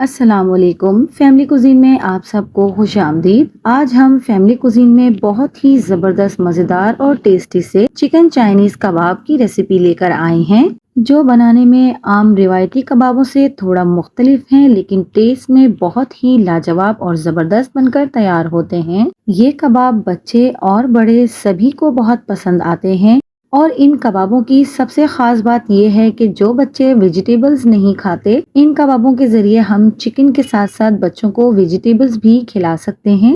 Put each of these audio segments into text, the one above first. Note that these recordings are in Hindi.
अस्सलामुअलैकुम। फैमिली कुजीन में आप सबको खुश आमदीद। आज हम फैमिली कुजीन में बहुत ही ज़बरदस्त, मज़ेदार और टेस्टी से चिकन चाइनीज़ कबाब की रेसिपी लेकर आए हैं, जो बनाने में आम रिवायती कबाबों से थोड़ा मुख्तलिफ हैं, लेकिन टेस्ट में बहुत ही लाजवाब और ज़बरदस्त बनकर तैयार होते हैं। ये कबाब बच्चे और बड़े सभी को बहुत पसंद आते हैं। और इन कबाबों की सबसे ख़ास बात यह है कि जो बच्चे वेजिटेबल्स नहीं खाते, इन कबाबों के ज़रिए हम चिकन के साथ साथ बच्चों को वेजिटेबल्स भी खिला सकते हैं।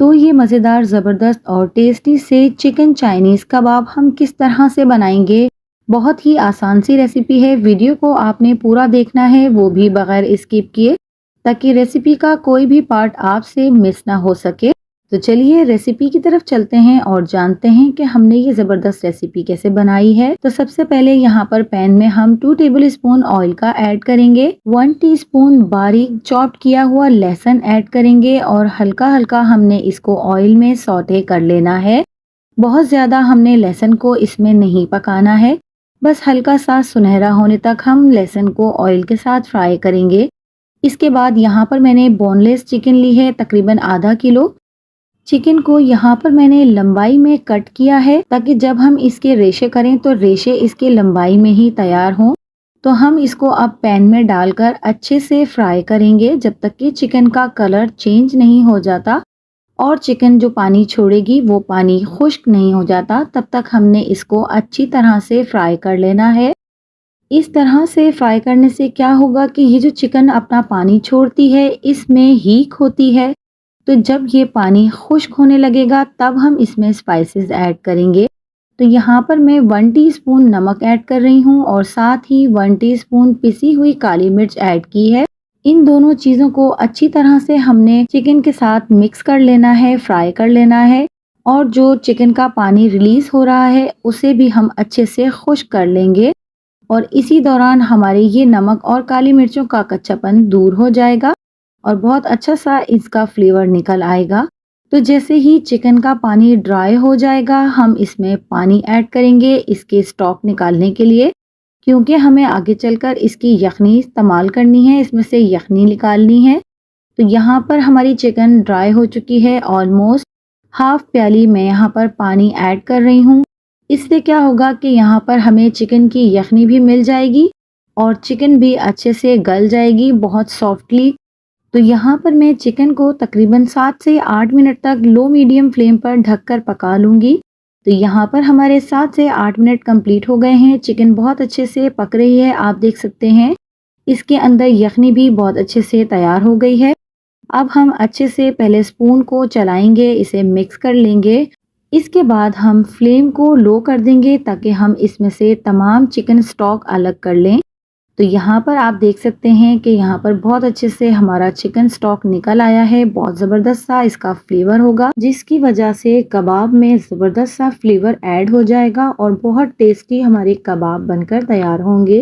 तो ये मज़ेदार, ज़बरदस्त और टेस्टी से चिकन चाइनीज़ कबाब हम किस तरह से बनाएंगे? बहुत ही आसान सी रेसिपी है। वीडियो को आपने पूरा देखना है, वो भी बगैर स्किप किए, ताकि रेसिपी का कोई भी पार्ट आपसे मिस ना हो सके। तो चलिए रेसिपी की तरफ चलते हैं और जानते हैं कि हमने ये ज़बरदस्त रेसिपी कैसे बनाई है। तो सबसे पहले यहाँ पर पैन में हम 2 टेबल स्पून ऑयल का ऐड करेंगे। 1 टीस्पून बारीक चॉप किया हुआ लहसुन ऐड करेंगे और हल्का हल्का हमने इसको ऑयल में सौटे कर लेना है। बहुत ज़्यादा हमने लहसुन को इसमें नहीं पकाना है, बस हल्का सा सुनहरा होने तक हम लहसुन को ऑयल के साथ फ्राई करेंगे। इसके बाद यहाँ पर मैंने बोनलेस चिकन ली है, तकरीबन आधा किलो। चिकन को यहाँ पर मैंने लंबाई में कट किया है, ताकि जब हम इसके रेशे करें तो रेशे इसके लंबाई में ही तैयार हों। तो हम इसको अब पैन में डालकर अच्छे से फ्राई करेंगे जब तक कि चिकन का कलर चेंज नहीं हो जाता और चिकन जो पानी छोड़ेगी वो पानी खुश्क नहीं हो जाता। तब तक हमने इसको अच्छी तरह से फ्राई कर लेना है। इस तरह से फ्राई करने से क्या होगा कि ये जो चिकन अपना पानी छोड़ती है, इसमें हीक होती है। तो जब ये पानी खुश्क होने लगेगा तब हम इसमें स्पाइसेस ऐड करेंगे। तो यहाँ पर मैं 1 टीस्पून नमक ऐड कर रही हूँ और साथ ही 1 टीस्पून पिसी हुई काली मिर्च ऐड की है। इन दोनों चीज़ों को अच्छी तरह से हमने चिकन के साथ मिक्स कर लेना है, फ्राई कर लेना है। और जो चिकन का पानी रिलीज़ हो रहा है उसे भी हम अच्छे से खुश्क कर लेंगे और इसी दौरान हमारे ये नमक और काली मिर्चों का कच्चापन दूर हो जाएगा और बहुत अच्छा सा इसका फ्लेवर निकल आएगा। तो जैसे ही चिकन का पानी ड्राई हो जाएगा, हम इसमें पानी ऐड करेंगे इसके स्टॉक निकालने के लिए, क्योंकि हमें आगे चलकर इसकी यखनी इस्तेमाल करनी है, इसमें से यखनी निकालनी है। तो यहाँ पर हमारी चिकन ड्राई हो चुकी है। ऑलमोस्ट हाफ प्याली मैं यहाँ पर पानी ऐड कर रही हूँ। इससे क्या होगा कि यहाँ पर हमें चिकन की यखनी भी मिल जाएगी और चिकन भी अच्छे से गल जाएगी बहुत सॉफ्टली। तो यहाँ पर मैं चिकन को तकरीबन 7 से 8 मिनट तक लो मीडियम फ्लेम पर ढककर पका लूँगी। तो यहाँ पर हमारे 7 से 8 मिनट कंप्लीट हो गए हैं। चिकन बहुत अच्छे से पक रही है, आप देख सकते हैं। इसके अंदर यखनी भी बहुत अच्छे से तैयार हो गई है। अब हम अच्छे से पहले स्पून को चलाएंगे, इसे मिक्स कर लेंगे। इसके बाद हम फ्लेम को लो कर देंगे ताकि हम इसमें से तमाम चिकन स्टॉक अलग कर लें। तो यहाँ पर आप देख सकते हैं कि यहाँ पर बहुत अच्छे से हमारा चिकन स्टॉक निकल आया है। बहुत ज़बरदस्त सा इसका फ्लेवर होगा, जिसकी वजह से कबाब में ज़बरदस्त सा फ्लेवर ऐड हो जाएगा और बहुत टेस्टी हमारे कबाब बनकर तैयार होंगे।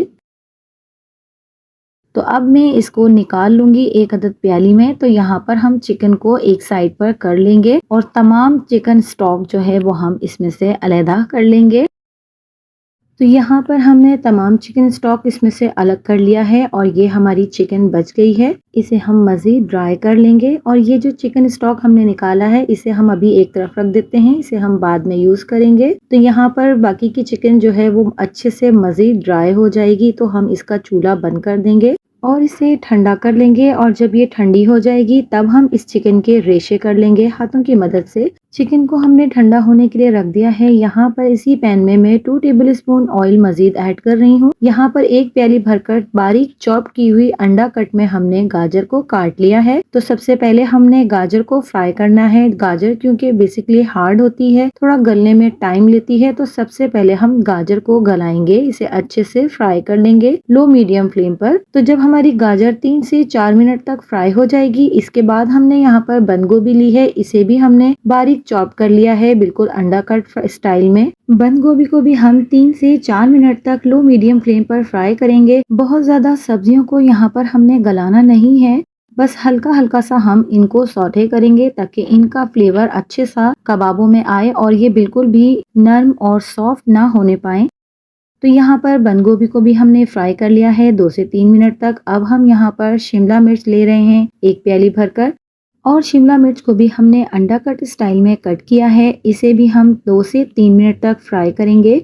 तो अब मैं इसको निकाल लूँगी एक अदद प्याली में। तो यहाँ पर हम चिकन को एक साइड पर कर लेंगे और तमाम चिकन स्टॉक जो है वो हम इसमें से अलहदा कर लेंगे। तो यहाँ पर हमने तमाम चिकन स्टॉक इसमें से अलग कर लिया है और ये हमारी चिकन बच गई है। इसे हम मज़ीद ड्राई कर लेंगे और ये जो चिकन स्टॉक हमने निकाला है इसे हम अभी एक तरफ रख देते हैं, इसे हम बाद में यूज़ करेंगे। तो यहाँ पर बाकी की चिकन जो है वो अच्छे से मज़ीद ड्राई हो जाएगी, तो हम इसका चूल्हा बंद कर देंगे और इसे ठंडा कर लेंगे। और जब ये ठंडी हो जाएगी तब हम इस चिकन के रेशे कर लेंगे हाथों की मदद से। चिकन को हमने ठंडा होने के लिए रख दिया है। यहाँ पर इसी पैन में मैं 2 टेबल स्पून ऑयल मजीद ऐड कर रही हूँ। यहाँ पर एक प्याली भरकर बारीक चॉप की हुई अंडा कट में हमने गाजर को काट लिया है। तो सबसे पहले हमने गाजर को फ्राई करना है। गाजर क्योंकि बेसिकली हार्ड होती है, थोड़ा गलने में टाइम लेती है, तो सबसे पहले हम गाजर को गलाएंगे, इसे अच्छे से फ्राई कर लेंगे लो मीडियम फ्लेम पर। तो जब हमारी गाजर 3 से 4 मिनट तक फ्राई हो जाएगी, इसके बाद हमने यहाँ पर बंद गोभी ली है, इसे भी हमने बारीक चॉप कर लिया है, बिल्कुल अंडा कट स्टाइल में। बंद गोभी को भी हम 3 से 4 मिनट तक लो मीडियम फ्लेम पर फ्राई करेंगे। बहुत ज्यादा सब्जियों को यहाँ पर हमने गलाना नहीं है, बस हल्का हल्का सा हम इनको सौटे करेंगे ताकि इनका फ्लेवर अच्छे सा कबाबों में आए और ये बिल्कुल भी नरम और सॉफ्ट ना होने पाए। तो यहाँ पर बंद गोभी को भी हमने फ्राई कर लिया है 2 से 3 मिनट तक। अब हम यहाँ पर शिमला मिर्च ले रहे हैं 1 प्याली भरकर, और शिमला मिर्च को भी हमने अंडा कट स्टाइल में कट किया है। इसे भी हम 2 से 3 मिनट तक फ्राई करेंगे।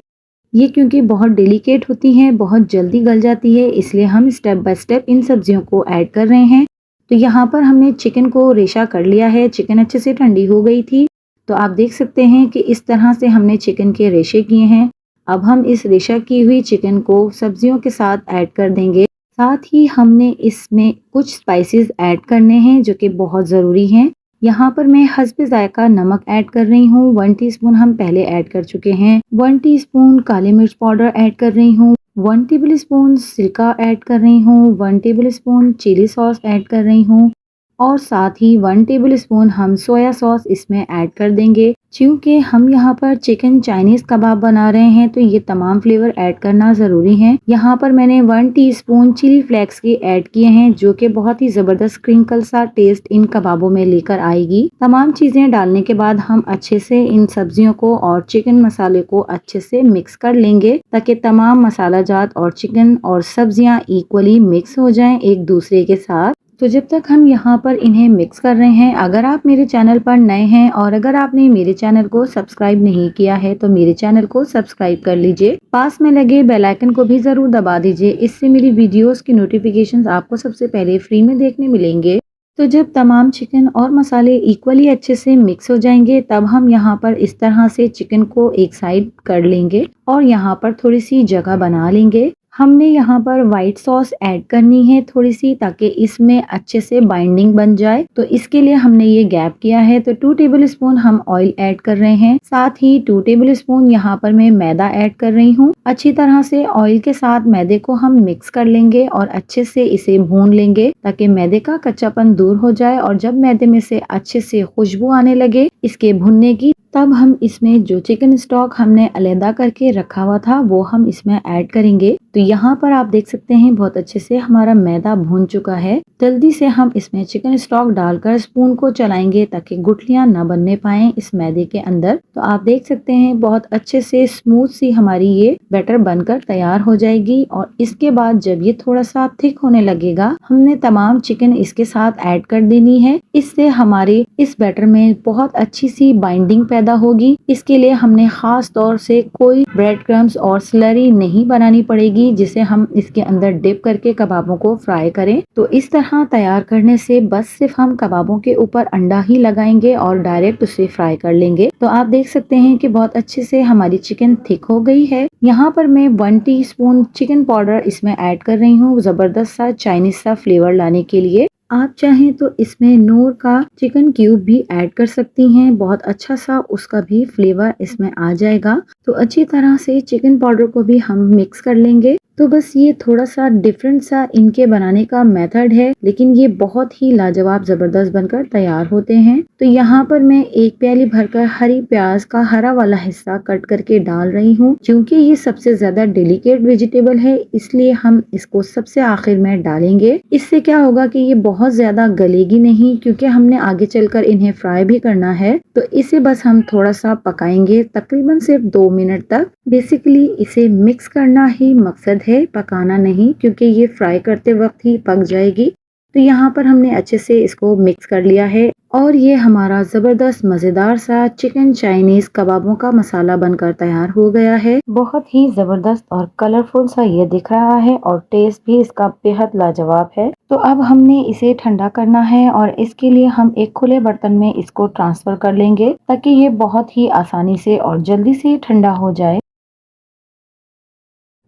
ये क्योंकि बहुत डेलिकेट होती हैं, बहुत जल्दी गल जाती है, इसलिए हम स्टेप बाय स्टेप इन सब्जियों को ऐड कर रहे हैं। तो यहाँ पर हमने चिकन को रेशा कर लिया है। चिकन अच्छे से ठंडी हो गई थी, तो आप देख सकते हैं कि इस तरह से हमने चिकन के रेशे किए हैं। अब हम इस रेशा की हुई चिकन को सब्जियों के साथ ऐड कर देंगे। साथ ही हमने इसमें कुछ स्पाइसेस ऐड करने हैं जो कि बहुत ज़रूरी हैं। यहाँ पर मैं हस्बे ज़ायका नमक ऐड कर रही हूँ। 1 टीस्पून हम पहले ऐड कर चुके हैं। 1 टीस्पून काली मिर्च पाउडर ऐड कर रही हूँ। 1 टेबल स्पून सिरका ऐड कर रही हूँ। 1 table spoon chili sauce add कर रही हूँ, और साथ ही 1 टेबल स्पून हम सोया सॉस इसमें ऐड कर देंगे। क्योंकि हम यहाँ पर चिकन चाइनीज कबाब बना रहे हैं, तो ये तमाम फ्लेवर ऐड करना ज़रूरी है। यहाँ पर मैंने 1 टीस्पून चिली फ्लेक्स के ऐड किए हैं, जो कि बहुत ही ज़बरदस्त क्रिंकल सा टेस्ट इन कबाबों में लेकर आएगी। तमाम चीज़ें डालने के बाद हम अच्छे से इन सब्जियों को और चिकन मसाले को अच्छे से मिक्स कर लेंगे, ताकि तमाम मसाला जात और चिकन और सब्जियां इक्वली मिक्स हो जाएं एक दूसरे के साथ। तो जब तक हम यहाँ पर इन्हें मिक्स कर रहे हैं, अगर आप मेरे चैनल पर नए हैं और अगर आपने मेरे चैनल को सब्सक्राइब नहीं किया है, तो मेरे चैनल को सब्सक्राइब कर लीजिए। पास में लगे बेल आइकन को भी जरूर दबा दीजिए। इससे मेरी वीडियोस की नोटिफिकेशंस आपको सबसे पहले फ्री में देखने मिलेंगे। तो जब तमाम चिकन और मसाले इक्वली अच्छे से मिक्स हो जाएंगे, तब हम यहाँ पर इस तरह से चिकन को एक साइड कर लेंगे और यहाँ पर थोड़ी सी जगह बना लेंगे। हमने यहाँ पर व्हाइट सॉस ऐड करनी है थोड़ी सी, ताकि इसमें अच्छे से बाइंडिंग बन जाए। तो इसके लिए हमने ये गैप किया है। तो 2 टेबल स्पून हम ऑयल ऐड कर रहे हैं। साथ ही 2 टेबल स्पून यहाँ पर मैं मैदा ऐड कर रही हूँ। अच्छी तरह से ऑयल के साथ मैदे को हम मिक्स कर लेंगे और अच्छे से इसे भून लेंगे, ताकि मैदे का कच्चापन दूर हो जाए। और जब मैदे में से अच्छे से खुशबू आने लगे इसके भुनने की, तब हम इसमें जो चिकन स्टॉक हमने अलहदा करके रखा हुआ था वो हम इसमें ऐड करेंगे। तो यहाँ पर आप देख सकते हैं बहुत अच्छे से हमारा मैदा भून चुका है। जल्दी से हम इसमें चिकन स्टॉक डालकर स्पून को चलाएंगे, ताकि गुठलियां न बनने पाए इस मैदे के अंदर। तो आप देख सकते हैं बहुत अच्छे से स्मूथ सी हमारी ये बैटर बनकर तैयार हो जाएगी। और इसके बाद जब ये थोड़ा सा थिक होने लगेगा, हमने तमाम चिकन इसके साथ ऐड कर देनी है। इससे हमारे इस बैटर में बहुत अच्छी सी बाइंडिंग पैदा होगी। इसके लिए हमने खास तौर से कोई ब्रेड क्रम्स और स्लरी नहीं बनानी पड़ेगी, जिसे हम इसके अंदर डिप करके कबाबों को फ्राई करें। तो इस तरह तैयार करने से बस सिर्फ हम कबाबों के ऊपर अंडा ही लगाएंगे और डायरेक्ट उसे फ्राई कर लेंगे। तो आप देख सकते हैं कि बहुत अच्छे से हमारी चिकन थिक हो गई है। यहाँ पर मैं 1 टीस्पून चिकन पाउडर इसमें ऐड कर रही हूँ, जबरदस्त सा चाइनीज सा फ्लेवर लाने के लिए। आप चाहें तो इसमें नूर का चिकन क्यूब भी ऐड कर सकती हैं, बहुत अच्छा सा उसका भी फ्लेवर इसमें आ जाएगा। तो अच्छी तरह से चिकन पाउडर को भी हम मिक्स कर लेंगे। तो बस ये थोड़ा सा डिफरेंट सा इनके बनाने का मेथड है, लेकिन ये बहुत ही लाजवाब जबरदस्त बनकर तैयार होते हैं। तो यहाँ पर मैं 1 प्याली भरकर हरी प्याज का हरा वाला हिस्सा कट करके डाल रही हूँ। क्योंकि ये सबसे ज्यादा डेलिकेट वेजिटेबल है, इसलिए हम इसको सबसे आखिर में डालेंगे। इससे क्या होगा कि ये बहुत ज्यादा गलेगी नहीं, क्योंकि हमने आगे चलकर इन्हें फ्राई भी करना है। तो इसे बस हम थोड़ा सा पकाएंगे, तकरीबन सिर्फ 2 मिनट तक। बेसिकली इसे मिक्स करना ही मकसद है, पकाना नहीं, क्योंकि ये फ्राई करते वक्त ही पक जाएगी। तो यहाँ पर हमने अच्छे से इसको मिक्स कर लिया है और ये हमारा ज़बरदस्त मज़ेदार सा चिकन चाइनीज़ कबाबों का मसाला बनकर तैयार हो गया है। बहुत ही ज़बरदस्त और कलरफुल सा ये दिख रहा है और टेस्ट भी इसका बेहद लाजवाब है। तो अब हमने इसे ठंडा करना है और इसके लिए हम एक खुले बर्तन में इसको ट्रांसफ़र कर लेंगे, ताकि ये बहुत ही आसानी से और जल्दी से ठंडा हो जाए।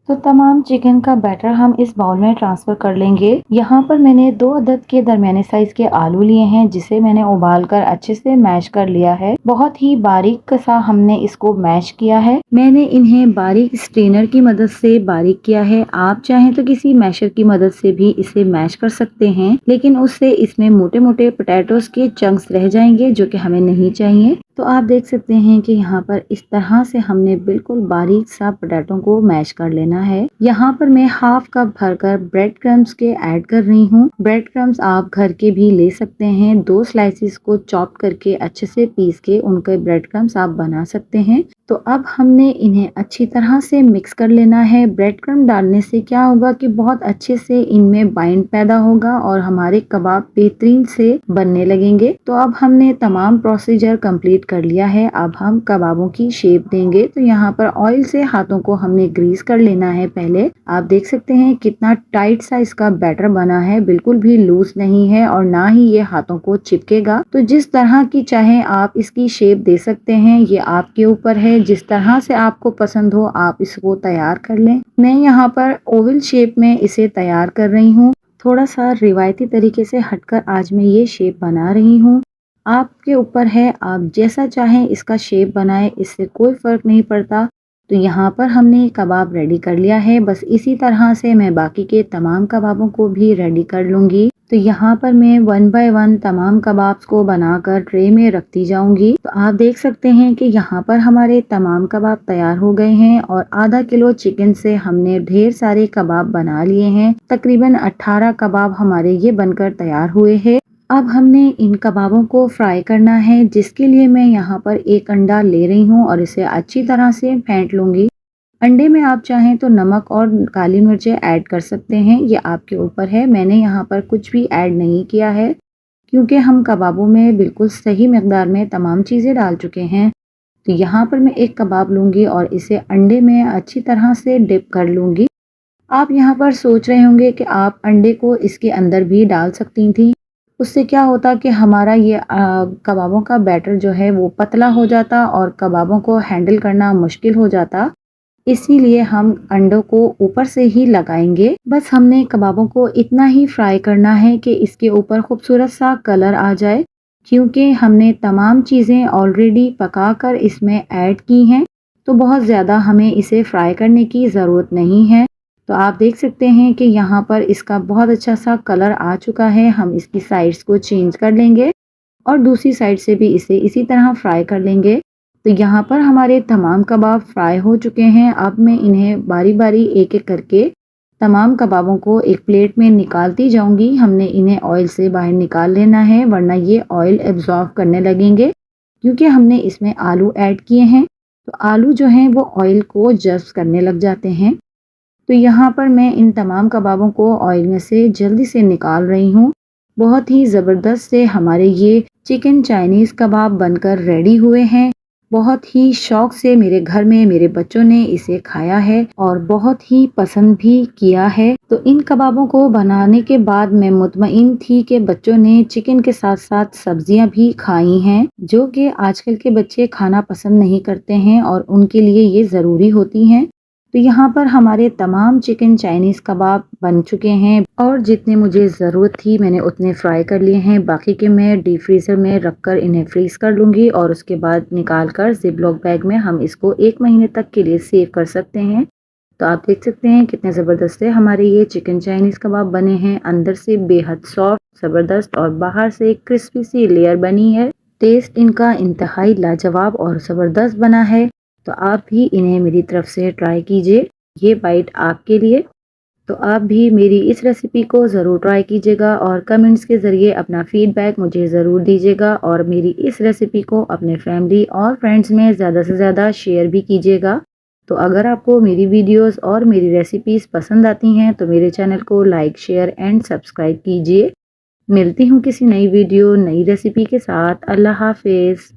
तो तमाम चिकन का बैटर हम इस बाउल में ट्रांसफर कर लेंगे। यहाँ पर मैंने 2 अदद के दरमियाने साइज के आलू लिए हैं, जिसे मैंने उबाल कर अच्छे से मैश कर लिया है। बहुत ही बारीक सा हमने इसको मैश किया है। मैंने इन्हें बारीक स्ट्रेनर की मदद से बारीक किया है। आप चाहें तो किसी मैशर की मदद से भी इसे मैश कर सकते हैं, लेकिन उससे इसमें मोटे मोटे पोटैटोज के चंक्स रह जाएंगे, जो कि हमें नहीं चाहिए। तो आप देख सकते हैं कि यहाँ पर इस तरह से हमने बिल्कुल बारीक सा पोटैटो को मैश कर लेना है। यहाँ पर मैं हाफ कप भरकर ब्रेड क्रम्स के ऐड कर रही हूँ। ब्रेड क्रम्स आप घर के भी ले सकते हैं। 2 स्लाइसिस को चॉप करके अच्छे से पीस के उनके ब्रेड क्रम्स आप बना सकते हैं। तो अब हमने इन्हें अच्छी तरह से मिक्स कर लेना है। ब्रेड क्रम्ब डालने से क्या होगा कि बहुत अच्छे से इनमें बाइंड पैदा होगा और हमारे कबाब बेहतरीन से बनने लगेंगे। तो अब हमने तमाम प्रोसीजर कंप्लीट कर लिया है। अब हम कबाबों की शेप देंगे। तो यहाँ पर ऑयल से हाथों को हमने ग्रीस कर लेना है पहले। आप देख सकते हैं कितना टाइट सा इसका बैटर बना है, बिल्कुल भी लूज नहीं है और ना ही ये हाथों को चिपकेगा। तो जिस तरह की चाहे आप इसकी शेप दे सकते हैं, ये आपके ऊपर है। जिस तरह से आपको पसंद हो आप इसको तैयार कर लें। मैं यहाँ पर ओवल शेप में इसे तैयार कर रही हूँ। थोड़ा सा रिवायती तरीके से हटकर आज मैं ये शेप बना रही हूँ। आपके ऊपर है, आप जैसा चाहें इसका शेप बनाएं, इससे कोई फर्क नहीं पड़ता। तो यहाँ पर हमने कबाब रेडी कर लिया है। बस इसी तरह से मैं बाकी के तमाम कबाबों को भी रेडी कर लूंगी। तो यहाँ पर मैं 1 बाय 1 तमाम कबाब्स को बनाकर ट्रे में रखती जाऊंगी। तो आप देख सकते हैं कि यहाँ पर हमारे तमाम कबाब तैयार हो गए हैं और आधा किलो चिकन से हमने ढेर सारे कबाब बना लिए हैं। तकरीबन 18 कबाब हमारे ये बनकर तैयार हुए हैं। अब हमने इन कबाबों को फ्राई करना है, जिसके लिए मैं यहाँ पर एक अंडा ले रही हूँ और इसे अच्छी तरह से फेंट लूंगी। अंडे में आप चाहें तो नमक और काली मिर्चें ऐड कर सकते हैं, ये आपके ऊपर है। मैंने यहाँ पर कुछ भी ऐड नहीं किया है क्योंकि हम कबाबों में बिल्कुल सही मिकदार में तमाम चीज़ें डाल चुके हैं। तो यहाँ पर मैं एक कबाब लूँगी और इसे अंडे में अच्छी तरह से डिप कर लूँगी। आप यहाँ पर सोच रहे होंगे कि आप अंडे को इसके अंदर भी डाल सकती थी। उससे क्या होता कि हमारा ये कबाबों का बैटर जो है वो पतला हो जाता और कबाबों को हैंडल करना मुश्किल हो जाता। इसीलिए हम अंडों को ऊपर से ही लगाएंगे। बस हमने कबाबों को इतना ही फ्राई करना है कि इसके ऊपर खूबसूरत सा कलर आ जाए, क्योंकि हमने तमाम चीज़ें ऑलरेडी पकाकर इसमें ऐड की हैं। तो बहुत ज़्यादा हमें इसे फ्राई करने की ज़रूरत नहीं है। तो आप देख सकते हैं कि यहाँ पर इसका बहुत अच्छा सा कलर आ चुका है। हम इसकी साइड्स को चेंज कर लेंगे और दूसरी साइड से भी इसे इसी तरह फ्राई कर लेंगे। तो यहाँ पर हमारे तमाम कबाब फ्राई हो चुके हैं। अब मैं इन्हें बारी बारी एक एक करके तमाम कबाबों को एक प्लेट में निकालती जाऊंगी। हमने इन्हें ऑयल से बाहर निकाल लेना है, वरना ये ऑयल एब्जॉर्ब करने लगेंगे, क्योंकि हमने इसमें आलू ऐड किए हैं। तो आलू जो हैं वो ऑयल को जज्ब करने लग जाते हैं। तो यहाँ पर मैं इन तमाम कबाबों को ऑयल में से जल्दी से निकाल रही हूँ। बहुत ही ज़बरदस्त से हमारे ये चिकन चाइनीज़ कबाब बनकर रेडी हुए हैं। बहुत ही शौक से मेरे घर में मेरे बच्चों ने इसे खाया है और बहुत ही पसंद भी किया है। तो इन कबाबों को बनाने के बाद मैं मुतमईन थी कि बच्चों ने चिकन के साथ साथ सब्जियां भी खाई हैं, जो कि आजकल के बच्चे खाना पसंद नहीं करते हैं और उनके लिए ये ज़रूरी होती हैं। तो यहाँ पर हमारे तमाम चिकन चाइनीज़ कबाब बन चुके हैं और जितने मुझे ज़रूरत थी मैंने उतने फ्राई कर लिए हैं। बाकी के मैं डीप फ्रीज़र में रख कर इन्हें फ्रीज़ कर लूँगी और उसके बाद निकाल कर ज़िप-लॉक बैग में हम इसको 1 महीने तक के लिए सेव कर सकते हैं। तो आप देख सकते हैं कितने ज़बरदस्त है हमारे ये चिकन चाइनीज़ कबाब बने हैं। अंदर से बेहद सॉफ्ट, ज़बरदस्त और बाहर से क्रिस्पी सी लेयर बनी है। टेस्ट इनका इंतहाई लाजवाब और ज़बरदस्त बना है। तो आप भी इन्हें मेरी तरफ से ट्राई कीजिए। ये बाइट आपके लिए। तो आप भी मेरी इस रेसिपी को ज़रूर ट्राई कीजिएगा और कमेंट्स के ज़रिए अपना फीडबैक मुझे ज़रूर दीजिएगा और मेरी इस रेसिपी को अपने फैमिली और फ्रेंड्स में ज़्यादा से ज़्यादा शेयर भी कीजिएगा। तो अगर आपको मेरी वीडियोस और मेरी रेसिपीज़ पसंद आती हैं तो मेरे चैनल को लाइक, शेयर एंड सब्सक्राइब कीजिए। मिलती हूँ किसी नई वीडियो, नई रेसिपी के साथ। अल्लाह हाफ़िज़।